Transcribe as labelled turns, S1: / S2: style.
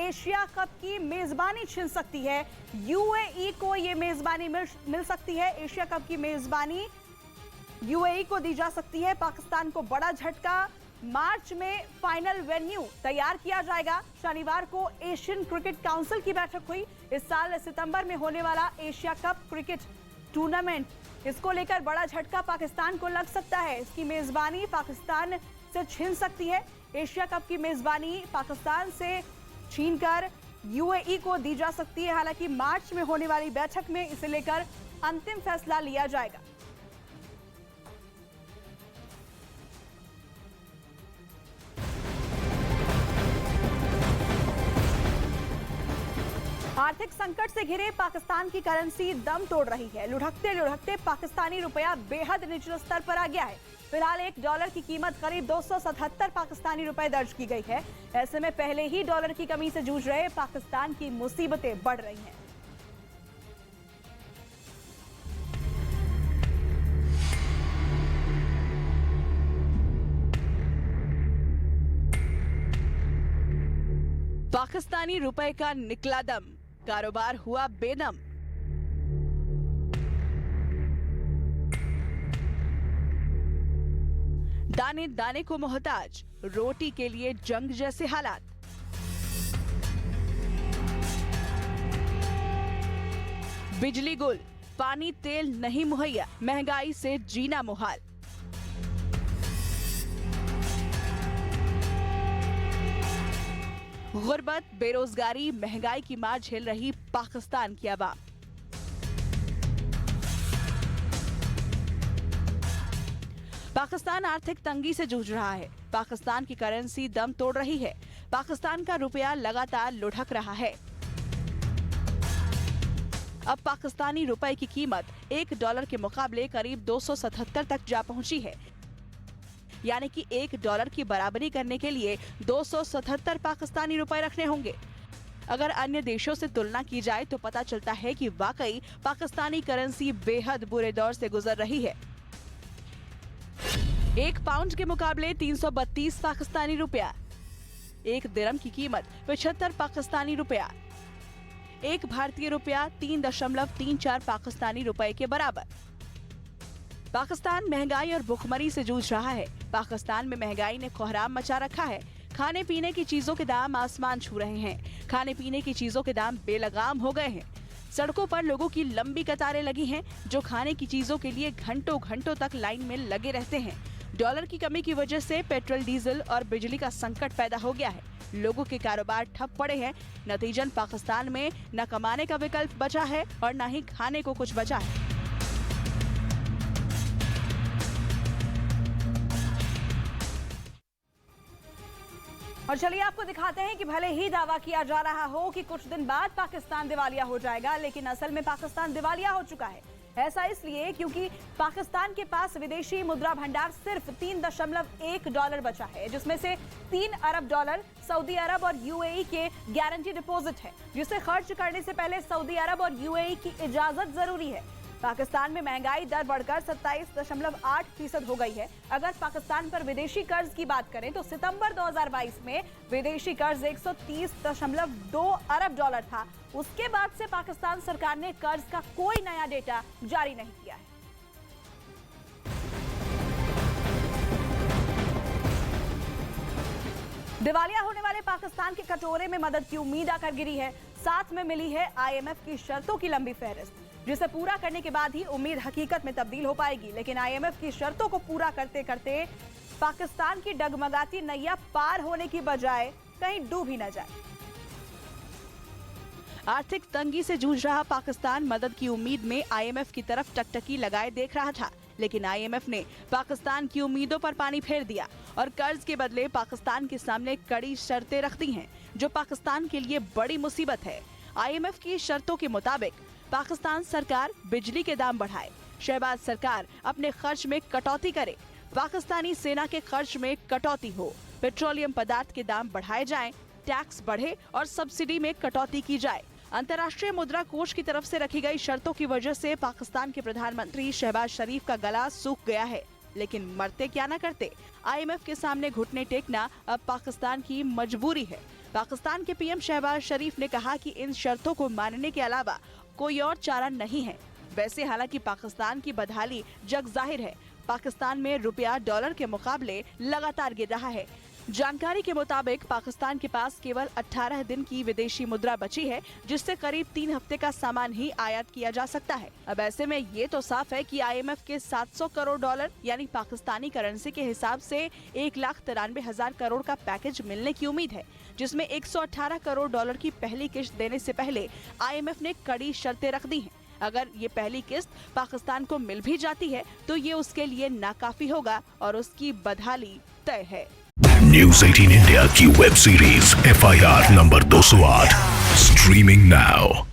S1: Asia cup की मेजबानी छिन सकती है। यूएई को ये मेजबानी मिल सकती है। एशिया कप की मेजबानी यूएई को दी जा सकती है। पाकिस्तान को बड़ा झटका। मार्च में फाइनल वेन्यू तैयार किया जाएगा। शनिवार को एशियन क्रिकेट काउंसिल की बैठक हुई। इस साल सितंबर में होने वाला एशिया कप क्रिकेट टूर्नामेंट, इसको लेकर बड़ा झटका पाकिस्तान को लग सकता है। इसकी मेजबानी पाकिस्तान से छीन सकती है। एशिया कप की मेजबानी पाकिस्तान से छीनकर यूएई को दी जा सकती है। हालांकि मार्च में होने वाली बैठक में इसे लेकर अंतिम फैसला लिया जाएगा। आर्थिक संकट से घिरे पाकिस्तान की करेंसी दम तोड़ रही है। लुढ़कते लुढ़कते पाकिस्तानी रुपया बेहद निचले स्तर पर आ गया है। फिलहाल $1 की कीमत करीब 277 पाकिस्तानी रुपए दर्ज की गई है। ऐसे में पहले ही डॉलर की कमी से जूझ रहे पाकिस्तान की मुसीबतें बढ़ रही हैं। पाकिस्तानी रुपए का निकला दम, कारोबार हुआ बेदम। दाने दाने को मोहताज, रोटी के लिए जंग जैसे हालात। बिजली गुल, पानी तेल नहीं मुहैया, महंगाई से जीना मुहाल। गुर्बत, बेरोजगारी, महंगाई की मार झेल रही पाकिस्तान की आवाम। पाकिस्तान आर्थिक तंगी से जूझ रहा है। पाकिस्तान की करेंसी दम तोड़ रही है। पाकिस्तान का रुपया लगातार लुढ़क रहा है। अब पाकिस्तानी रुपए की कीमत $1 के मुकाबले करीब 277 तक जा पहुंची है। यानी कि $1 की बराबरी करने के लिए 277 पाकिस्तानी रुपए रखने होंगे। अगर अन्य देशों से तुलना की जाए तो पता चलता है कि वाकई पाकिस्तानी करेंसी बेहद बुरे दौर से गुजर रही है। 1 पाउंड के मुकाबले 332 पाकिस्तानी रुपया, 1 दिरहम की कीमत 75 पाकिस्तानी रुपया, 1 भारतीय रुपया 3.34 पाकिस्तानी रुपए के बराबर। पाकिस्तान महंगाई और भुखमरी से जूझ रहा है। पाकिस्तान में महंगाई ने कोहराम मचा रखा है। खाने पीने की चीजों के दाम आसमान छू रहे हैं। खाने पीने की चीजों के दाम बेलगाम हो गए हैं। सड़कों पर लोगों की लंबी कतारें लगी हैं, जो खाने की चीजों के लिए घंटों घंटों तक लाइन में लगे रहते हैं। डॉलर की कमी की वजह से पेट्रोल, डीजल और बिजली का संकट पैदा हो गया है। लोगों के कारोबार ठप पड़े हैं। नतीजन पाकिस्तान में न कमाने का विकल्प बचा है और न ही खाने को कुछ बचा है। और चलिए आपको दिखाते हैं कि भले ही दावा किया जा रहा हो कि कुछ दिन बाद पाकिस्तान दिवालिया हो जाएगा, लेकिन असल में पाकिस्तान दिवालिया हो चुका है। ऐसा इसलिए क्योंकि पाकिस्तान के पास विदेशी मुद्रा भंडार सिर्फ $3.1 बचा है, जिसमें से $3 अरब सऊदी अरब और यूएई के गारंटी डिपॉजिट है, जिसे खर्च करने से पहले सऊदी अरब और यूएई की इजाजत जरूरी है। पाकिस्तान में महंगाई दर बढ़कर 27.8% हो गई है। अगर पाकिस्तान पर विदेशी कर्ज की बात करें तो सितंबर 2022 में विदेशी कर्ज $130.2 अरब था। उसके बाद से पाकिस्तान सरकार ने कर्ज का कोई नया डेटा जारी नहीं किया है। दिवालिया होने वाले पाकिस्तान के कटोरे में मदद की उम्मीद आकर गिरी है। साथ में मिली है आईएमएफ की शर्तों की लंबी फहरिस्त, जिसे पूरा करने के बाद ही उम्मीद हकीकत में तब्दील हो पाएगी। लेकिन आईएमएफ की शर्तों को पूरा करते करते पाकिस्तान की डगमगाती नैया पार होने की बजाय कहीं डूब ही न जाए। आर्थिक तंगी से जूझ रहा पाकिस्तान मदद की उम्मीद में आईएमएफ की तरफ टकटकी लगाए देख रहा था, लेकिन आईएमएफ ने पाकिस्तान की उम्मीदों पर पानी फेर दिया और कर्ज के बदले पाकिस्तान के सामने कड़ी शर्तें रख दी हैं, जो पाकिस्तान के लिए बड़ी मुसीबत है। आईएमएफ की शर्तों के मुताबिक पाकिस्तान सरकार बिजली के दाम बढ़ाए, शहबाज सरकार अपने खर्च में कटौती करे, पाकिस्तानी सेना के खर्च में कटौती हो, पेट्रोलियम पदार्थ के दाम बढ़ाए जाएं, टैक्स बढ़े और सब्सिडी में कटौती की जाए। अंतर्राष्ट्रीय मुद्रा कोष की तरफ से रखी गई शर्तों की वजह से पाकिस्तान के प्रधानमंत्री शहबाज शरीफ का गला सूख गया है, लेकिन मरते क्या न करते। आईएमएफ के सामने घुटने टेकना अब पाकिस्तान की मजबूरी है। पाकिस्तान के पीएम शहबाज शरीफ ने कहा कि इन शर्तों को मानने के अलावा कोई और चारा नहीं है। वैसे हालांकि पाकिस्तान की बदहाली जग जाहिर है। पाकिस्तान में रुपया डॉलर के मुकाबले लगातार गिर रहा है। जानकारी के मुताबिक पाकिस्तान के पास केवल 18 दिन की विदेशी मुद्रा बची है, जिससे करीब 3 हफ्ते का सामान ही आयात किया जा सकता है। अब ऐसे में ये तो साफ है कि IMF के 700 करोड़ डॉलर यानी पाकिस्तानी करेंसी के हिसाब से 1,93,000 करोड़ का पैकेज मिलने की उम्मीद है, जिसमें 118 करोड़ डॉलर की पहली किश्त देने से पहले IMF ने कड़ी शर्तें रख दी हैं। अगर ये पहली किस्त पाकिस्तान को मिल भी जाती है तो ये उसके लिए नाकाफी होगा और उसकी बदहाली तय है।
S2: News 18 India की web series FIR number 208 streaming now.